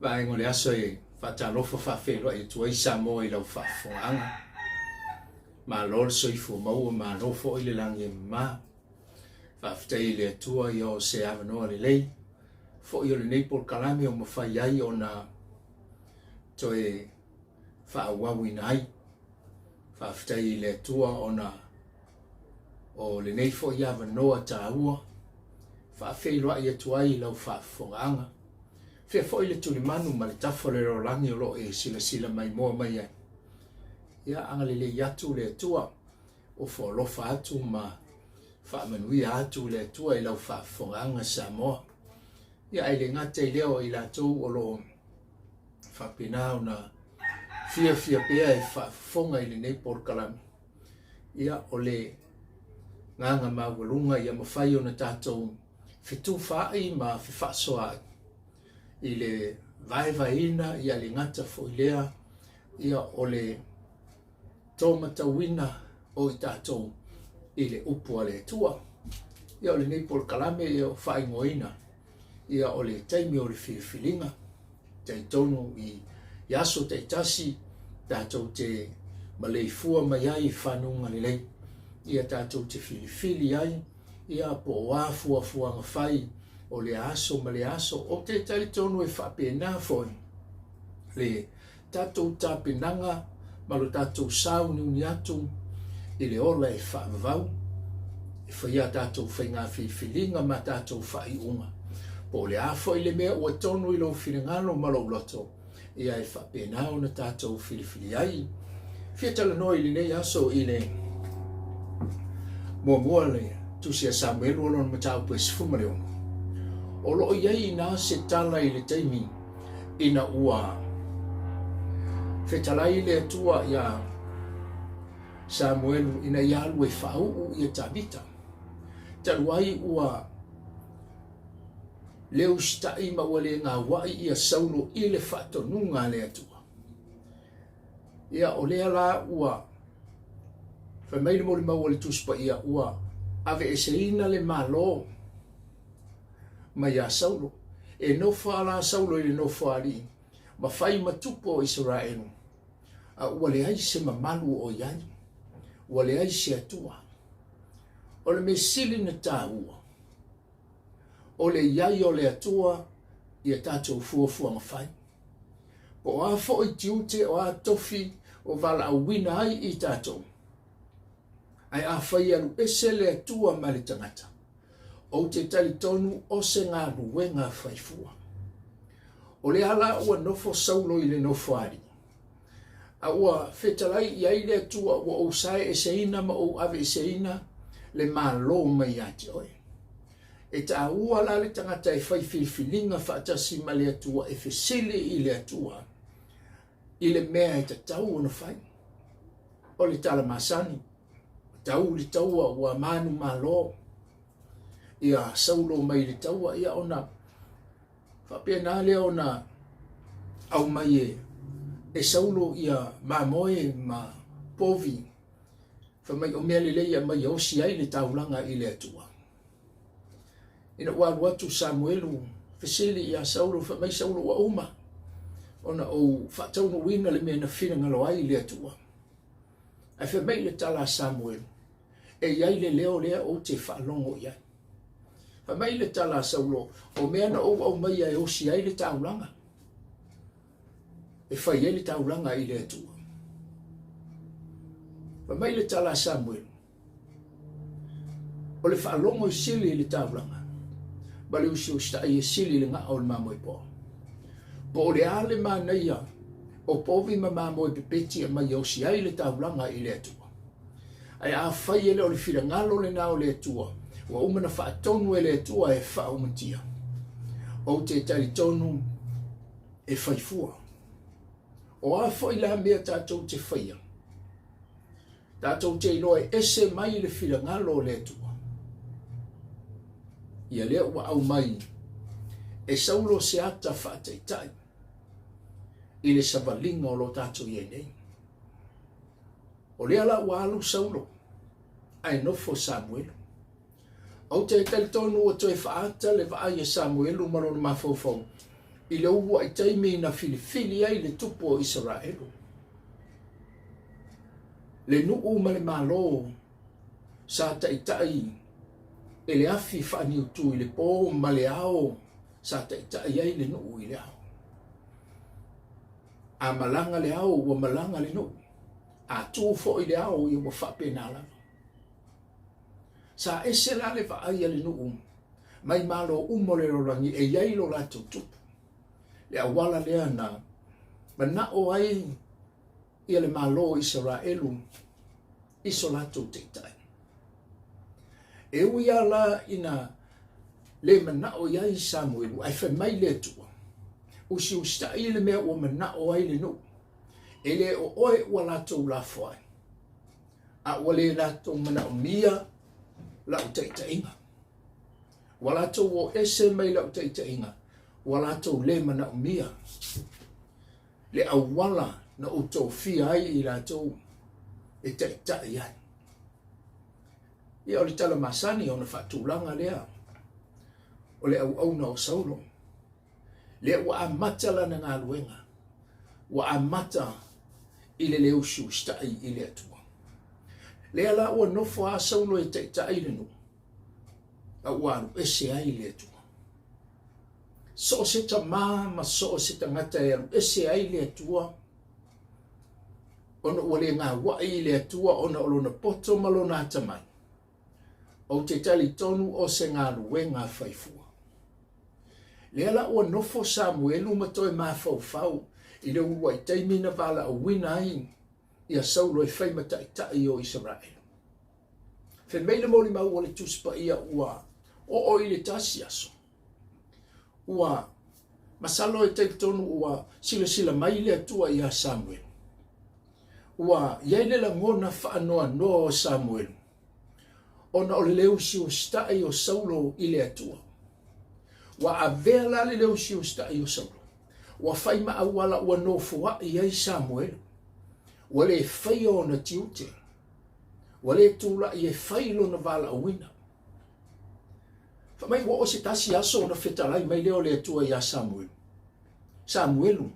Vae ngole aso e whatalofo whawhelua i tua i Samoa i lau whafonga. Ma lor so i fu maua ma lofo i le langi ma. Whawhtei le tua i o se avanoa le lei. Fo i o le neipol kalame o mawhai ai o na to e whaawawi nai. Whawhtei le tua o na o le neifo i avanoa ta ua. Whawhelua i atua i lau whafonga. Fia fo ile tuli manu ma le tafo le rolangi o lo e sila sila mai moa mai ai. Ia anga le yatu le tua o fo lofa atu ma wha manui atu le tua i lau wha fonganga Samoa. Ia ai le ngate i leo i la tau o lo wha pinao na fia pea e wha fonga i le neipor kalami. Ia o le nganga mawalunga ia mawhai o na tātou fitu whaai ma fifa soa ai. I le Vaevaina ia le ngata fo ilea ia o le Matauina o i tātou i le upua le tua. Ia o le neipol kalame ia o whaingoina ia o le Taimi o le Filifiliga. Tei tonu i aso te tasi tātou te maleifua mai ai whanunga le lei. Ia tātou te filifili ai ia po wāfua fuanga whai o le aso ma le aso o te tali tonu e whapena foi. Le tātou tāpenanga ma lo tātou sau niuni atu i le ola e whaavavau. E whaia tātou whainga Filifiliga ma tātou whaiunga. Po le afo i le mea ua tonu i lo whiringalo ma lo loto. Ia e whapena o na tātou Filifili ai. Fia tala noi li nei aso i le mua le tusia Samuelu o lon Mataupu e sifumareongo. O loo iei na se tala i le Taimi ina ua whetalai le atua ia Samuelu ina ialu e whaau i a tabita. Taluai ua leo stai ma ua le ngā wai i a saulo i le whatonunga le atua. Ia o lea la ua whamaile mo le maua le tuspa ia ua ave e seina le malo ma ia saulo e no fala saulo i no fali ma fai matupo o Israelu a ua le ai se mamalu o iai ua le ai se atua o le mesili na tāua o le iai o le atua i a tātou fuafua ma fai po a fo i tiute o a tofi o vala a wina ai i tātou ai a fai alu ese le atua ma le tangata o te tali tonu o se ngā ruenga whaifua. O le ala ua nofo saulo i le nofo ari. A ua whetalai i aile atua ua o sae e seina ma o ave e seina le mālo mai ati oe. E ta ua la le tangata e whai Filifiliga whaatasi ma le atua e whesile i le atua. I le mea e ta tau ona whai. O le tala masani. Tau le taua ua manu mālo. Ia saulo mai le taua ia ona whapena lea ona au mai e saulo ia mamoe ma povi whamai o mea lelei a mai o si ai le taulanga i le atua. Ina waru atu Samuelu whesili ia saulo whamai saulo wa uma ona o whataunu wina le mea na whina ngalo ai le atua. Ai whamai le tala Samuelu e iai le leo lea o te whaalongo iai. Mai le tala saulo o mea na au mai ai o si ai le taulanga. E whai ai le taulanga i le atua. Mai le tala Samuelu. O le whaalongo i sili i le taulanga. Ma le usi o stai e sili le ngā o le mamoe po. Po o le ale mānaia o povi ma mamoe pepeti a mai o si ai le taulanga i le atua. Ai a whai ele o le whirangalo le nao le atua. Wa umana whaatonu e le tua e whaaumatia. O te tari tonu e whaifua. O a whai la mea tātou te whaia. Tātou te iloa e ese mai le whirangalo le tua. Ia lea ua au mai e saulo se ata whaataitai. I le savalinga o lo tātou i nei. O lea la ua alu saulo. Ai nofo Samuelu. Au te tali tonu o toi whaata le vaai e Samuelu marona mawhauwhau. I le ua I Taimi na Filifiliga I le tupu o Israelu. Le nuu ma le malo sa taitai e le afi whaaniutu I le pō ma le ao sa taitai ai le nuu I le ao. A malanga le ao ua malanga le nuu. A tūfo I le ao I ua whapena lava. Sa ese la le vaai le nuu mai malo umo le rorangi e iai lo la tutupu. Le awala lea na manao ai ia le malo Israelu iso lato teitai. E uia la ina le manao iai Samuelu ai whamai le tua. Usi ustai le mea ua manao ai le nu. E le o oe ua lato la foai. A ua le lato manao mia lau teitainga. Ua lato o ese mai lau teitainga. Ua lato le manao mia. Le awala na uto fia ai I lato e teitai ai. Ia o le tala masani o na whatulanga lea. O le au na o Saulo. Le ua amata lana ngā luenga. Ua amata I le leo siustai I le atua. Le ala ua nofo a Saulo e teitai le nu. A ua aru ese ai le atua. So se ta ma so se ta ngata e aru ese ai le atua. Ona ua le ngā wai le atua ona olona poto malona atamai. O te tali tonu o se ngā luenga whaifua. Le ala ua nofo Samuelu matoe mawhau I le ua I Taimi na wala a wina ai Ia Saulo e whai mataitai o Israel. Whe meile moli mau o le tuspa ia ua o I le tasi aso. Ua masalo e te tonu ua sila mai le atua ia Samuel. Ua iai le langona whaanoa noa o Samuel. Ona o le leo si o stai o Saulo I le atua. Wa avea la le leo si o stai o Saulo. Wa whai maa wala ua nofua iai Samuel. Wa le whai o na tiute. Wa le tūla I e whai lo na vala awina. Whamai wa o se tasi aso na whetalai mai leo le atua ia Samuel. Samuelu.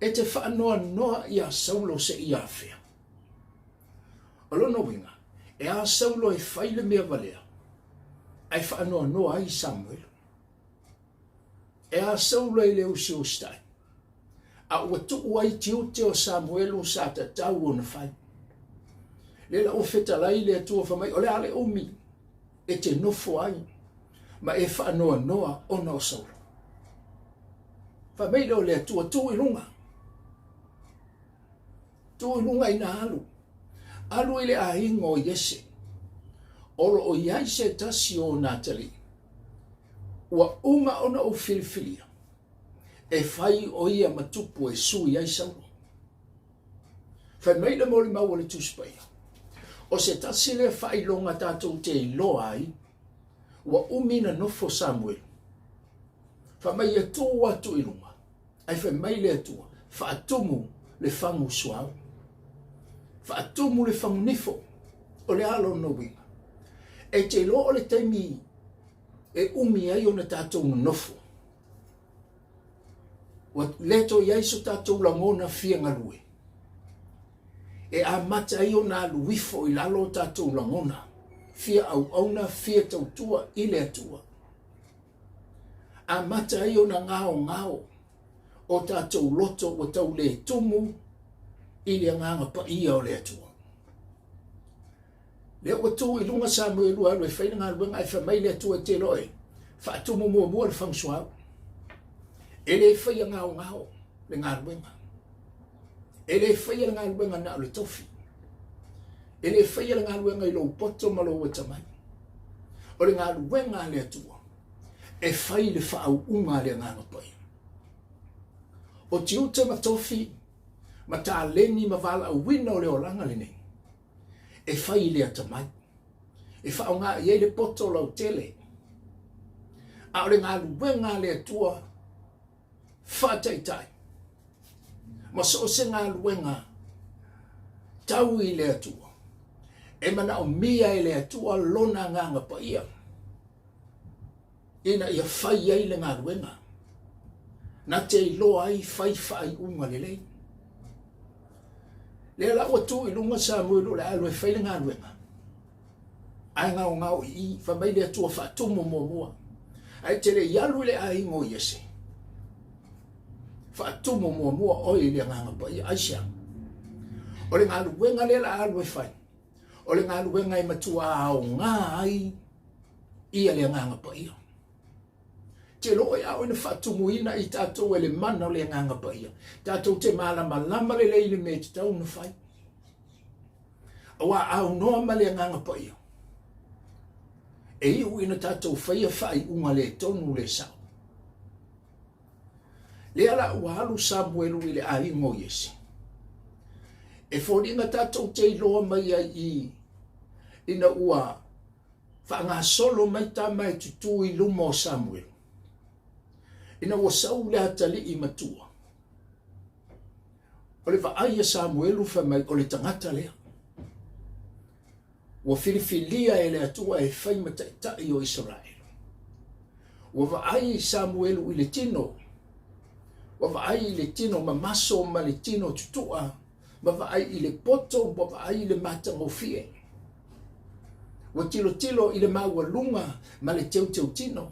E te whaanoa noa ia Saulo se ia awhea. Alono winga. E a Saulo e whai le mea valea. Ai whaanoa noa ai Samuelu. E a Saulo e leo si o stai. A ua tuu ai tiute o Samuelu sa ta tau o na whai. Le la o whetalai le atua whamai o le ale umi. E te nofo ai. Ma e whaanoa noa o na o Saulo. Whamai leo le atua tu I lunga. Tu I lunga I na alu. Alu I le ahinga o Yese. Olo o iai se tasi o Natali. Ua unga ona o Filifiliga. E whai o ia Mataupu e su iai Saulo. Whai meila moli mau o le tuspaia. O se tasi le whai longa tātou te iloa ai. Ua umina nofo Samuel. Whai mai e tō atu I lunga. Ai whai mai le atua. Whaatumu le whangu suau. Whaatumu le whangu nifo. O le alo no winga. E te lo o le Taimi e umi ai o na tātou nofo. Wa leto iai so tātou langona fia ngalue. E a mata ai o na luifo I lalo tātou langona. Fia au auna fia tautua I le atua. A mata ai o na ngao. O tātou loto o tau le tumu I le nganga pa ia o le atua. Le o tu I lunga Samuelu alu e whaina ngā luenga ai whamai le atua te loe. Whaatumu mua le whangsuau. E le whaia ngao le ngā luenga. E le whaia ngā luenga na le tofi. E le whaia ngā luenga I lo poto malo o tamai. O le ngā luenga le atua. E whai le whaau unga le ngā pai. O tiuta matofi, ma tā leni ma wala au wina o le oranga le nei. E whai le atamai. E whao ngā iei le poto lau tele. A o le ngā luenga le atua, whataitai. Ma so se ngā luenga, tau I le atua. E mana o mia I le atua lona nganga pa ia. Ina ia whai ai le ngā luenga. na te loa ai fai unga lelei. Le la o tu ilunga Samuelu le alo e whaile ngā luenga. Ai ngau i whamai le atua whaatumo mua. Ai te le ialu le a ingo iese. Whaatumo mua oi le nganga pa i aisia. O le ngā luenga le la alo e whai. O le ngā luenga i matua au ngā ai ia le nganga pa ia. Te loi au ina whaatumuina i tātou e le mana o le nganga pa ia. Tātou te malama le leile me te tau na whai. Awa au noa ma le nganga pa ia. E iu ina tātou whai unga le tonu le sao. Le ala ua alu Samuelu i le a ingo Iesi. E whoringa tātou te iloa mai ai i ina ua whaanga solo mai tā mai tutu i lumo Samuelu. Ina ua sau le hatali i matua. O le vaaia Samuelu whamai o le tangata lea. Ua Filifiliga e le atua e whai mataitai o Israel. Ua vaai Samuelu i le tino. Ua vaai i le tino mamaso ma le tino tutua. Ma vaai i le poto, ua vaai i le matangofie. Ua tilo i le maua lunga ma le teu tino.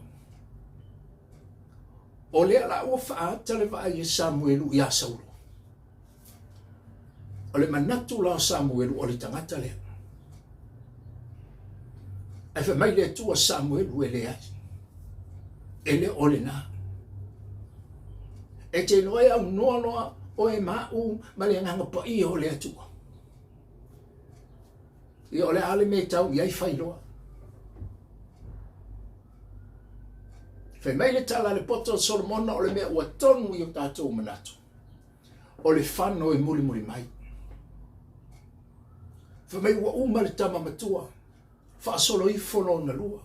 O le ala ua whaata le vaai Samuelu i a Saulo. O le manatu la Samuelu o le tangata lea. Ai whamai le tua Samuelu e le ai. E le ole nā. E te noe au noa o e mau ma le nganga pa i o le atua. I o le ale me tau i ai whailoa. Whamai le tala le poto Solomona o le mea ua tonu i o tātou manatu. O le whano e muli mai. Whamai ua uma le tama matua. Whaasolo i whono na lua.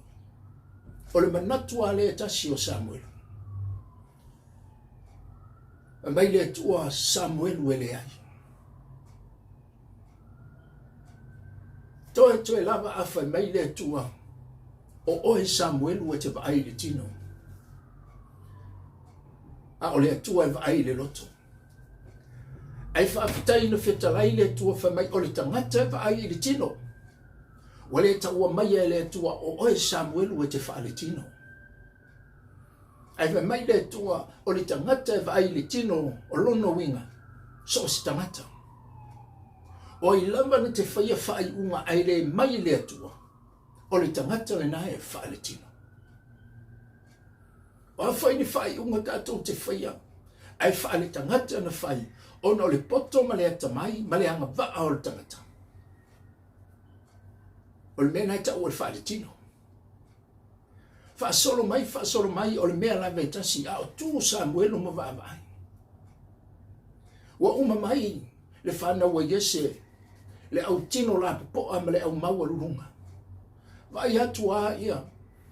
O le manatu a le tasi o Samuelu. Mai le tua Samuelu e le ai. Toe lava a whai mai le tua o oe Samuelu e te vaai le tino. A o le tua e vaai le loto. Ai whaafitai na whetalai le tua whai mai o le tangata e vaai le tino. Wale taua mai e le tua o oe Samuelu e te whaale tino. Ai mai le tua o le tangata e vaai le tino o lono winga. So si tangata. O i lava na te whaia whaai unga ai le mai le tua. O le tangata le nae e whaale tino. O a whai ni whaai unga tātou te whaia. Ai whaale tangata na whai. Ona o le poto ma le atamai ma le anga vaa o le tangata. O le mea nai tau o le whaale tino. Whaasolo mai o le mea la veitasi a o tū Samuelu ma Vaevae. Wa uma mai le whanau a Iese le au tino la poa ma le au maua lulunga. Vai atu a ia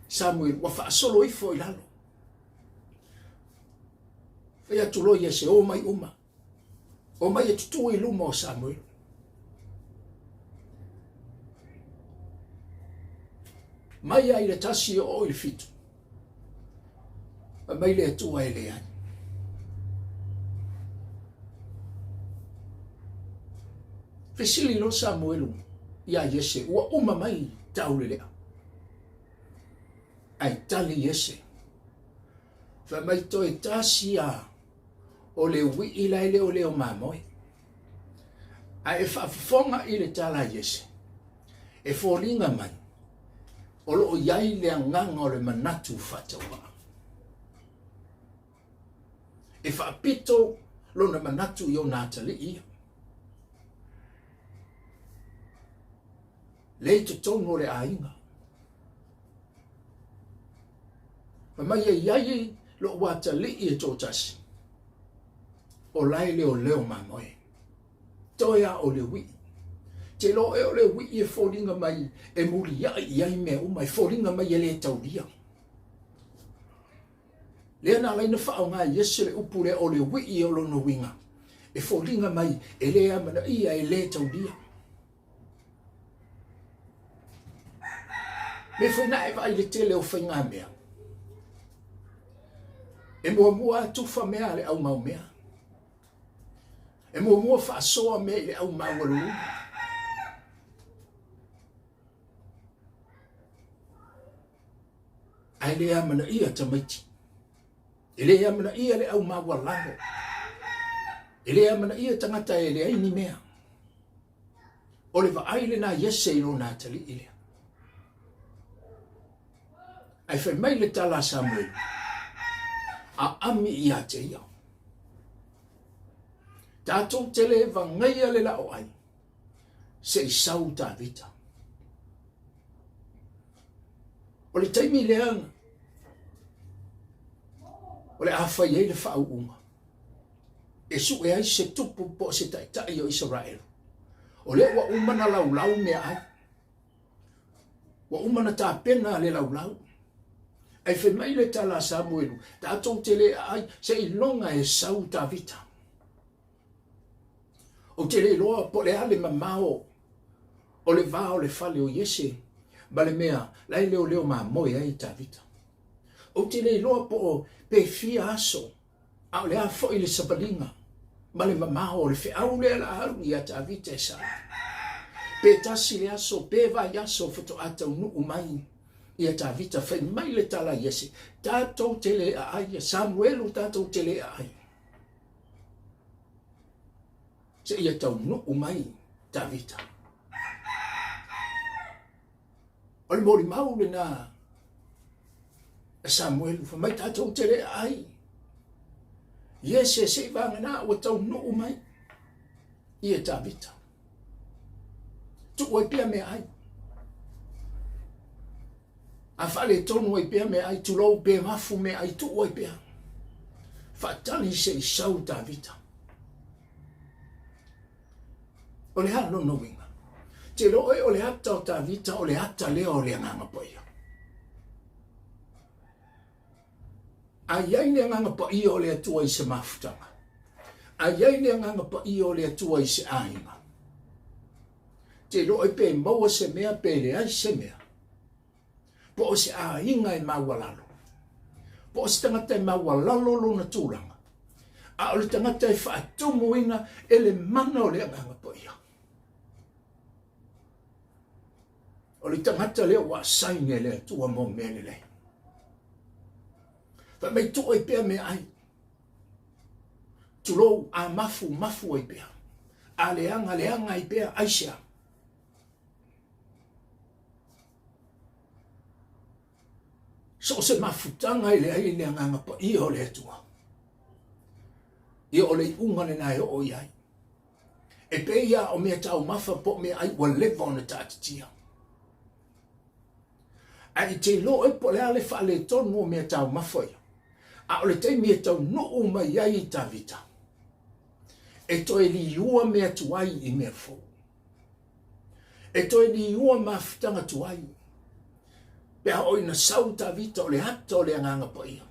Samuelu wa whaasolo ifo i lalo. Vai atu lo Iese o mai uma. O mai e tutu i luma o Samuelu. Mai ai le tasi o il fitu. Mai le atua e le ai. Fesili lo Samuelu ia Iese ua uma mai taule lea. Ai tali Iese. Fa mai toi tasi a o le wi ilai leo leo mamoe. Ai e whaafonga i le tala Iese. E fōringa mai. O lo iai le nganga o le manatu whatawa. E whaapito lo na manatu i o nātali ia. Le te tono le ainga. Mamai e iai lo watali i e tōtasi. O lai leo leo mamoe. Toia o le wi. Te lo e o le wi e fōringa mai e muri iai mea o mai fōringa mai e le tauria. Lea nā leina whao ngā Iese le upure o le wi e o lono winga. E fōringa mai e le amana ia e le tauria. Me whaina e vai le tele o whainga mea. E mua tufa mea le au mau mea. E mua whaasoa mea le au mau alu. Ai le amana ia tamaiti. E le amana ia le au mau alango. E le amana ia tangata e le aini mea. O le vaai le na yese ilo na tali ile. Ai whai mai le tala Samuelu. A ami ia te ia. Tātou tele va ngaia le lao ai. Se i sau tā vita. O le taimi leanga. O le awhai ei le whau unga. E su e ai se tupu po se taitai o Israel. O le wa umana lau mea ai. Wa umana tā pena le lau. Ai whi mai le tala Samuelu. Tātou tele ai se i longa e sau tā vita. O tele loa po le ale mamao. O le vao le fale o Yese. Ma le mea lai leo ma moe ai tā vita. O tele loa po o pe fia aso. A o le a fo i le sapalinga. Ma le mamao o le fe au le ala alu i a tā vita e sa. Pe tasi le aso, pe vai aso foto ata unu umai. Ia tā vita whai mai le tala Yese. Tātou tele a ai, Samuelu tātou tele a ai. Se ia tau no umai tā vita. O le mori mau le na Samuelu wha mai tātou tele a ai. Yese se vanga na o tau no umai. Ia tā vita. Tu oi pia me ai. A whale tonu oi pia me ai, tu lau pe mafu me ai, tu oi pia. Whatani se i sau tā vita. O le hana no winga. Te loe o le hata o tā vita, o le hata leo o le nganga poia. A iai le nganga poia o le atua i se mafutanga. A iai le nganga poia o le atua i se ainga. Te loe pe maua se mea pe le ai se mea. Po o se ainga e mawalalo. Po o se tangata e mawalalo lo na tūranga. A o le tangata e whaatumuina e le mana o le nganga poia. O le tangata leo wa saine le tua mo mele le. Fa mai tu oi pia me ai. Tulou a mafu oi pia. A leanga i pia aisha. So se mafutanga i le ai le nganga pa i o le tua. I o le unga le nai o iai. E pe ia o mea tau mafa po me ai wa leva o na tātitia. A i te lo e po le ale wha le tonu o mea tau mawhoi. A o le te mea tau no o mai ai i tā vita. E to e li ua mea tuai i mea fo. E to e li ua mafutanga tuai. Pea o ina sau tā vita o le hata o le anganga pa ia.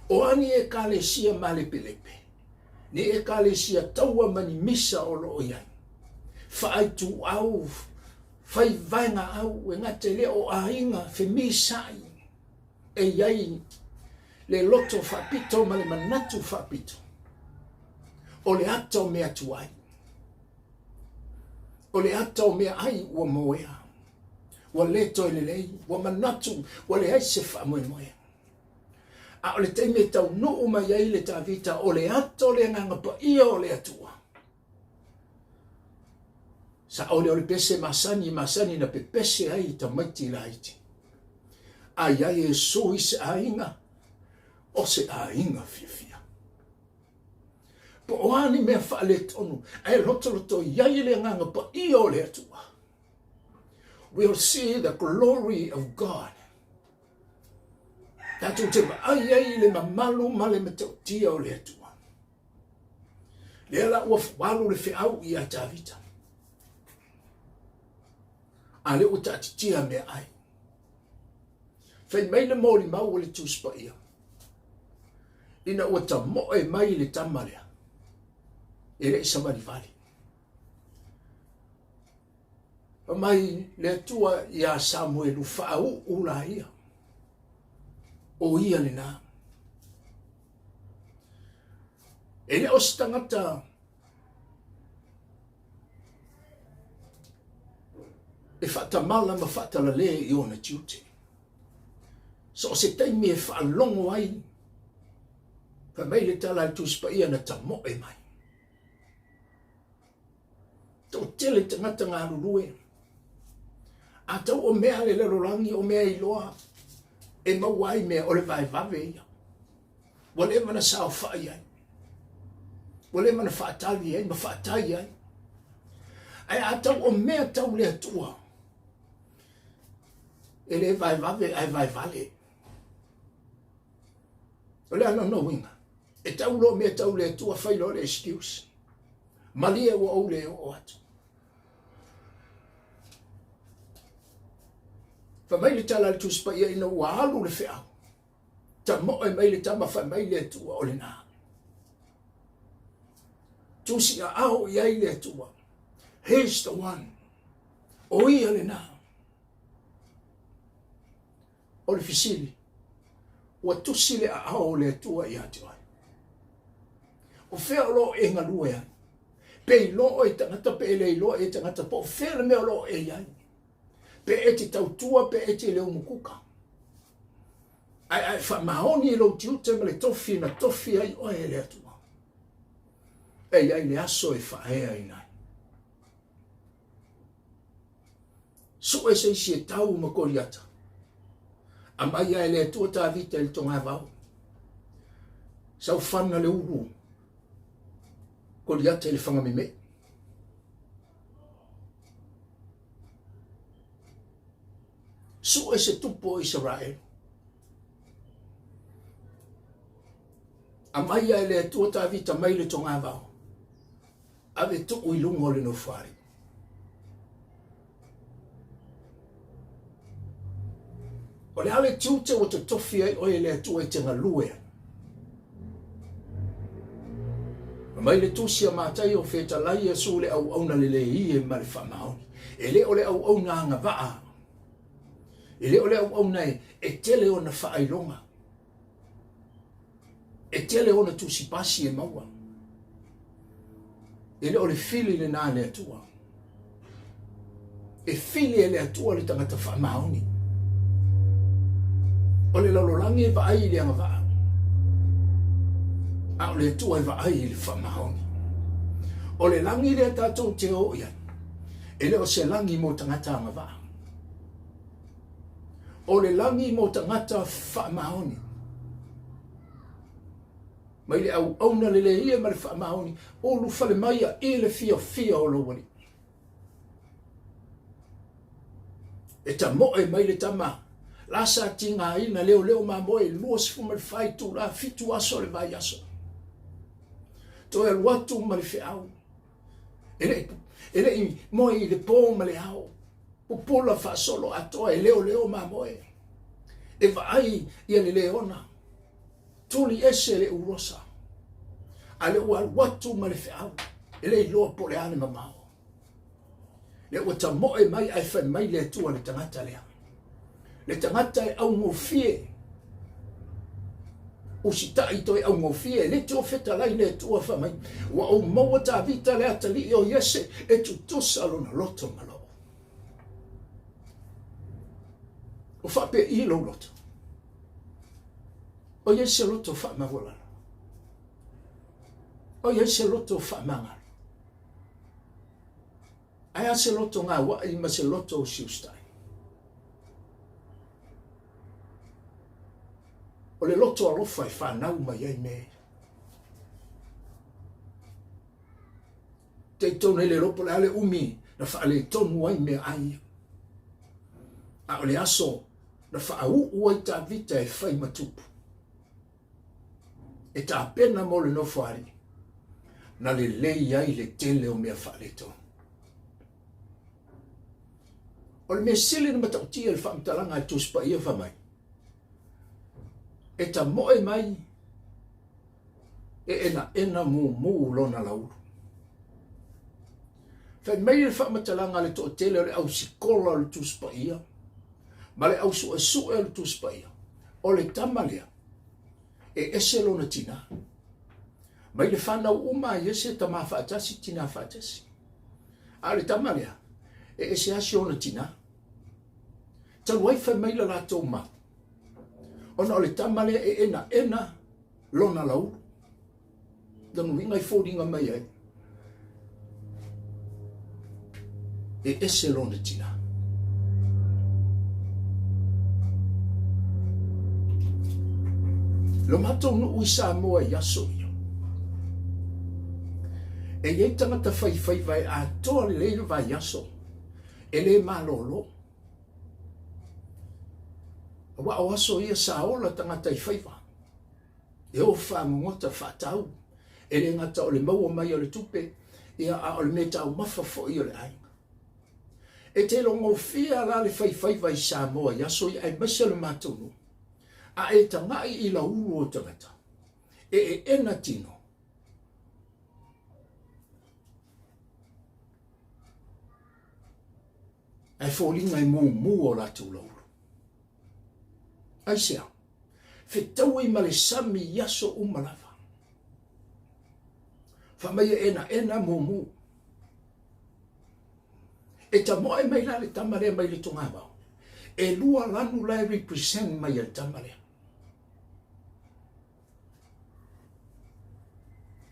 O ani e ka le sia male pelepe. Ni e ka le sia taua mani misa o lo iai. Whaai tu au fai vaenga au e ngate le o ainga fe misai e iai le loto whapito ma le manatu whapito o le ata o mea tuai o le ata o mea ai ua moea ua leto e le lei ua manatu ua le aise whamoe moea a o le teime tau nuu mai ai le tawita o le ata o le nganga pa ia o le atua sa ole pese masani na pepese ai ta maiti laiti. Ai ai e sui se ainga o se ainga fifia. Po oani mea whaale tonu ai roto iai le nganga pa i o le atua. We'll see the glory of God. Tatu te ai le mamalu male me te tia o le atua. Le ala ua walu le whiau i a tawita. Ale o tatitia me ai. Fai mai le mori mau o le tuspa ia. Ina o ta moe mai le tamalea. E le isa marivali. Mai le tua ia Samuelu whaau ula ia. O ia le nā. E le o se tangata e whaatamala ma whaatala le i ona tiute. So o se taimi e whaalongo ai, pa mai le tala tu spaia na ta mo e mai. Tau tele tangata ngā rurue. A tau o mea le lerolangi, o mea i loa, e mawai mea o le vaevae ia. Wale mana sao whai ai. Wale mana whaatali ai, ma whaatai ai. Ai a tau o mea tau le atua. E le vaevae ai vaevale. O le ana no winga. E tau lo mea tau le atua whailo le excuse. Malia ua au le o atu. Fa mai le tala le tuspa ia ina ua alu le wheau. Ta mo e mai le tama fa mai le atua o le nā. Tusi a au iai le atua. He's the one. O ia le nā. O le fisili. Ua tusi le a au le atua i atu ai. O whea lo e ngalua ai. Pe lo e tangata pe le lo e tangata po whea le mea lo e ai. Pe e te tautua pe e te leo mukuka. Ai wha mahoni e lo tiute me le tofi na tofi ai o e le atua. Ai le aso e wha ea i nai. So e se isi e tau ma koriata. A mai ai le atua ta vita il tonga vau. Sau whana le uru. Koriata le whanga me. So e se tupo Israel. A mai ai le atua ta vita mai le tonga vau. Ave tuku i lungo le no whare. O le ale tiute o te tofi ai o e le atua i tenga lue. Mai le tusia mātai o wheta lai a su le au auna le i e ma le whamaoni. E le o le au auna anga waa. E le o le au auna e tele o na whaaironga. E tele o na tusi pasi e maua. E le o le fili le nā le atua. E fili e le atua le tangata whamaoni. O le lalolangi e vaai le anga waa. A o le atua e vaai le whamahoni. O le langi le tatou te o ia. E le o se langi mo tangata anga waa. O le langi mo tangata whamahoni. Mai le au auna le ia ma le whamahoni. O lu whale maia e le fia o lo wani. E ta moe mai le tama. Lasa tinga ina leo ma moe luas fuma le whaitu la fitu aso le vai aso. To e watu ma le whiau. Ele i moe i le pō ma le au. Pupola whaasolo atoa e leo ma moe. E vaai ia le leona. Tuli ese le urosa. A le ua watu ma le whiau. Ele i loa po le ane mamao. Le ua ta moe mai ai whai mai le atua le tangata lea. Le tangata e au ngofie. O si tai toi au ngofie, le tō wheta lai le tua whamai. Wa au maua tā vita le atali o Iese, e tu tosa lo na loto malo. O whape i lo loto. O Iese loto whamawala. O Iese loto whamanga. Ai se loto ngā wai ma se loto o siustai. O le loto alofa e whanau mai ai me. Te tone le ropo le ale umi na whaale tonu ai me ai. A o le aso na whaau uai tā vita e whai matupu. E tā pena mo le no whaari. Na le lei ai le tele o mea whaale tonu. O le mea sile na matautia le whaamtalanga e tuspa ia whamai. E ta moe mai e ena mu lona lauru. Whai mai le whamatalanga le to tele o le au sikola le tuspa ia. Ma le au su e le tuspa ia. O le tamalea e ese lona tina. Mai le whanau uma i ese ta maa whaatasi tina whaatasi. A le tamalea, e se asi ona tina. Talu ai whai mai la rato ma. Ona o le tamalea e ena lona lau. Danu ingai fōringa mai ai. E ese lona tina. Lo matou no ui Samoa i aso io. E iei tangata whai vai a toa le leilo vai aso. E le malolo. Wa o aso ia sa ola tangata i whai vai. E o whamongota whatau. E le ngata o le maua mai o le tupe. Ia a o le meta o mawhafo i o le ainga. E te longo fia la le whai vai Samoa i aso i ai masa le matou no. A e tangai i la ulu o tangata. E ena tino. Ai fōlinga i mō o la tū la ulu. Ai sea. Whetau i male sami yaso umalawa. Whamai ena mō. E ta moe mai la le tamare mai le tunga wau. E lua lanu lai represent mai le tamare.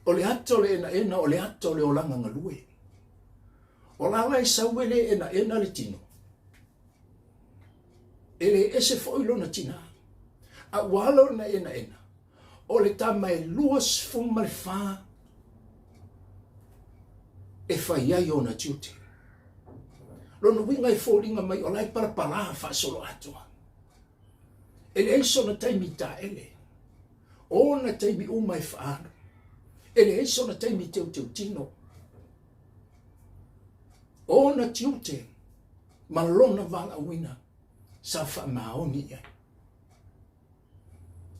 O le ato le ena o le ato le olanga ngalue. O la lai sauele ena le tino. Ele ese foilo na tina. A walo na ena. O le tamai luas fuma le fa. E fai ai o na tiute. Lono winga i fōringa mai o lai parapara fa solo atua. Ele eiso na taimi ta ele. O na taimi umai faano. Ele eiso na taimi teu tino. O na tiute. Malona vala wina. Sa wha maoni ai.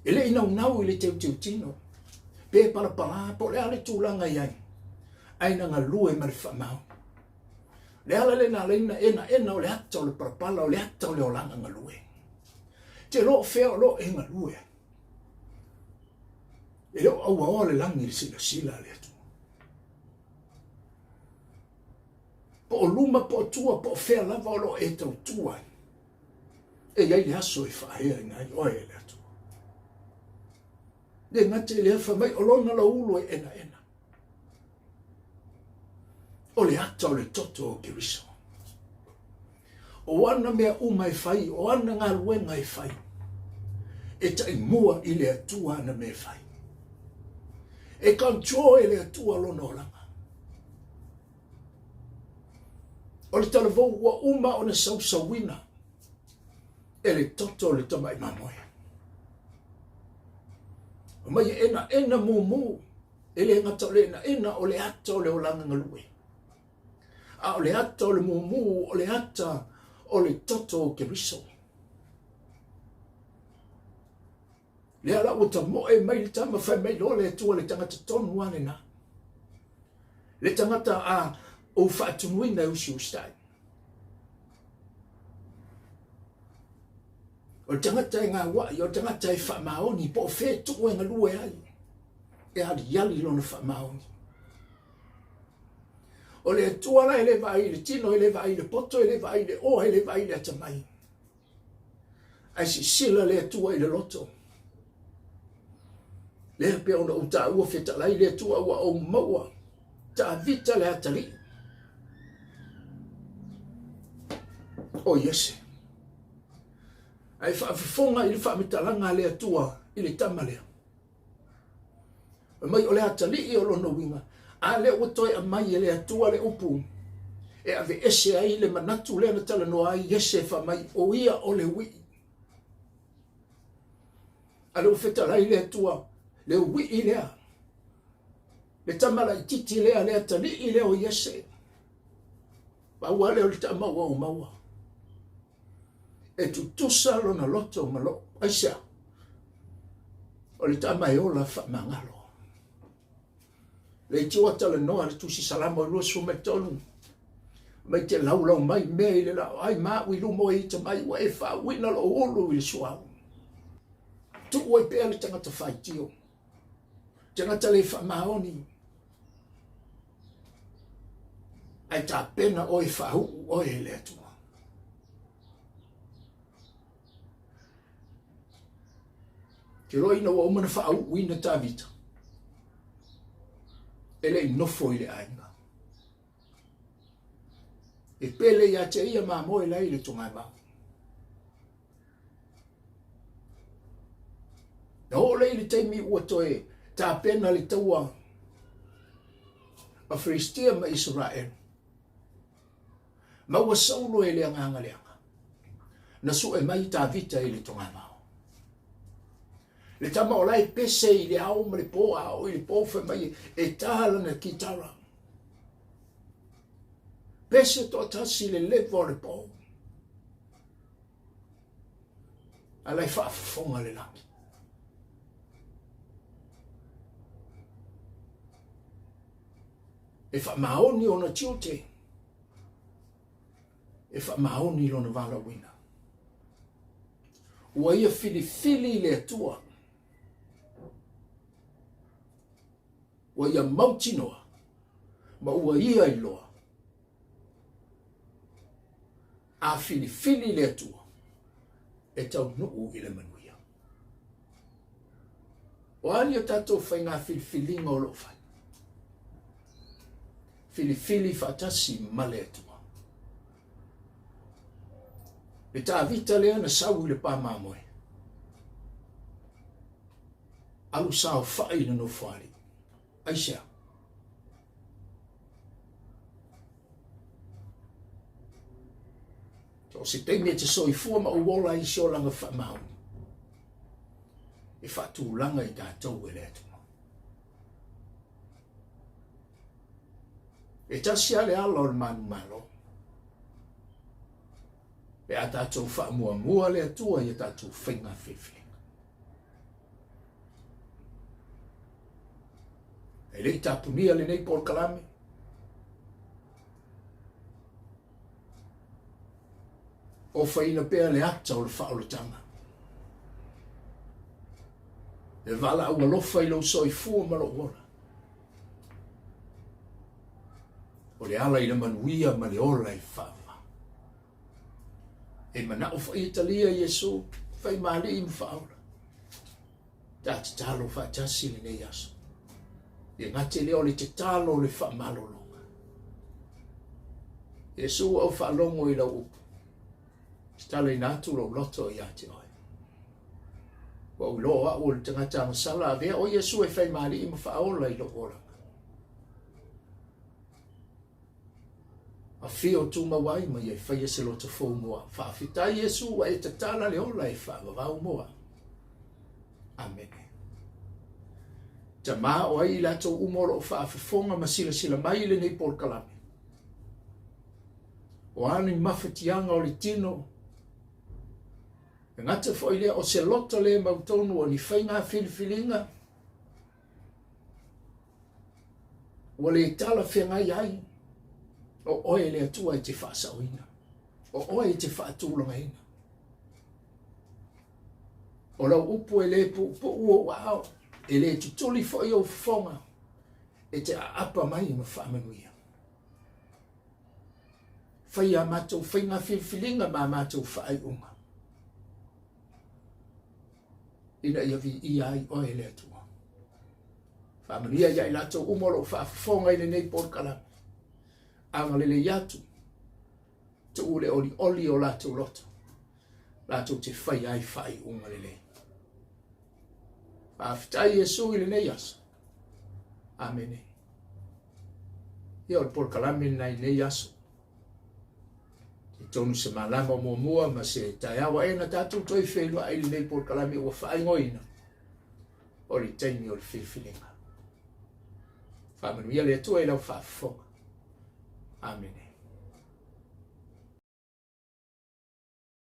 Ele ina unau ile teu tino. Pe parapara po le ale tūlanga iai. Aina ngā lue mari wha maoni. Le ala le na leina ena o le ata o le parapala o le ata o le olanga ngā lue. Te lo fea o lo e ngā lue. E lo au awa le langi le sila le atu. Po o luma po o tua po o fea lava o lo e tau tua. E iai le aso e whaea i ngai oe le atu. Le ngate le awha mai o lona la ulo e ena. O le ata o le toto o kiriso. O ana mea umai fai, o ana ngā luenga e fai. E tai mua i le atua ana me fai. E kancho e le atua lona o langa. O le talavou ua uma o na sausawina. E le toto o le tamai mamoe. O mai ena mumu. E le ngata o le ena o le ata o le olanga ngalue. A o le ata o le mumu, o le ata o le toto o ke riso. Le ala o ta moe mai le tama whai mai lo le tua le tangata Tonuina na. Le tangata a o whaatunuina usi ustai. O tangata e ngā wai, o tangata e whaamaoni, po o whē tuku e ngā lue ai. E hari yali lona whaamaoni. O le tuala e le vai, le tino e le vai, le poto e le vai, le o e le vai le atamai. Ai si sila le tua i le loto. Le pe ona uta ua feta lai le tua ua o maua. Ta vita le atali. O yese. Ai whaafifonga i le whaamitalanga le tua i le tamalea. Mai o le atali i o lono winga. A le utoi a mai le atua le upu. E ave ese ai le manatu le na tala no ai ese fa mai o ia o le wi. A le ufeta lai le atua le wi i lea. Le tamala i titi lea le atali i lea o ese. Maua le o le tamaua o maua. E tutusa lo na loto malo. Aisea. O le tamai ola fa mangalo. Le tua tala noa le tusi salamo lua sume tonu. Mai te laulau mai mei le lau. Ai maa ui lumo e ita mai wa e wha wina lo olu i le suau. Tu oi pea le tangata whai tio. Tangata le whamaoni. Ai tā pena o e whahu o e le atua. Te roi na wa umana whaau uina tā vita. Ele i nofo i le ainga. E pele ia te ia mā moe lai le tungai mau. Na ho lei le Taimi ua toe tā pena le taua a Filistia ma Israel. Ma ua saulo e le anganga leanga. Na su e mai tā vita i le tungai mau. Le tama o lai pese i le au ma le po au i le po fe mai e tāla na kitara. Pese to tasi le levo le po. A lai whaafafonga le langi. E wha maoni o na tiote. E wha maoni lo na wala wina. Ua ia filifili le atua. Ua ia mautinoa. Ma ua ia iloa. A filifili le atua. E tau nuu i le manuia. O ali o tatou whai ngā filifilinga o lo whai. Filifili whaatasi ma le atua. Le tā vita lea na sau le pā māmoe. Alu sao whai na no whari. Aisea. So se Taimi te soifua ma uola i sio langa whamau. E whatu langa i tātou e le atua. E tasi ale alo le manu malo. E a tātou wha mua le atua i a tātou whainga whiwhilinga. E rei tāpunia le nei Paul Kalame. O whaina pēr le ata o le whaoletanga. E wala ua lofa i lau soifua malo ora. O le ala i le manuia ma le ola i whawa. E mana o wha Italia Yesu, whai maali i mwhaora. Tāti tālo whaatasi le nei aso. E ngate leo le te tālo le wha malolonga. Yesu au wha longo i lau upu. Stale nātu lo loto i ate oi. Wa uloa o le tangata masala avea o Yesu e whai maali i mwhaola i lo ora. A fio tu mawai ma ye fa se lo te fo moa fa fita Yesu wa e tatala le ola e fa va moa. Amen. Tama o ai la to umoro fa fonga masila sila mai le nei Paul Kalame. O ani mafetianga o le tino. Ngata fo ile o se loto le mautonu o ni fainga Filifiliga. O le tala fenga yai. O oe le atua i te whaasauina. O oe i te whaatulanga ina. O lau upu e le pu ua wao. E le tutuli fo i o whonga. E te apa mai ma whaamanuia. Whai a mātou whainga Filifiliga ma mātou whaai unga. Ina ia vi i ai oe le atua. Whaamanuia ia i lato umoro whaafonga i le nei Paul Kalame. Anga lele yatu. Tu ule oli o lato loto. Lato te whai ai whai unga lele. Whaafitai Yesu i le nei asa. Amene. Ia o le Paul Kalame nei nei asa. Te tonu se malama mua ma se tai awa e na tatu toi whelua ai le nei Paul Kalame ua whai ngoina. O le Taimi o le Filifiliga. Whamanuia le atua e lau whaafonga. Amen.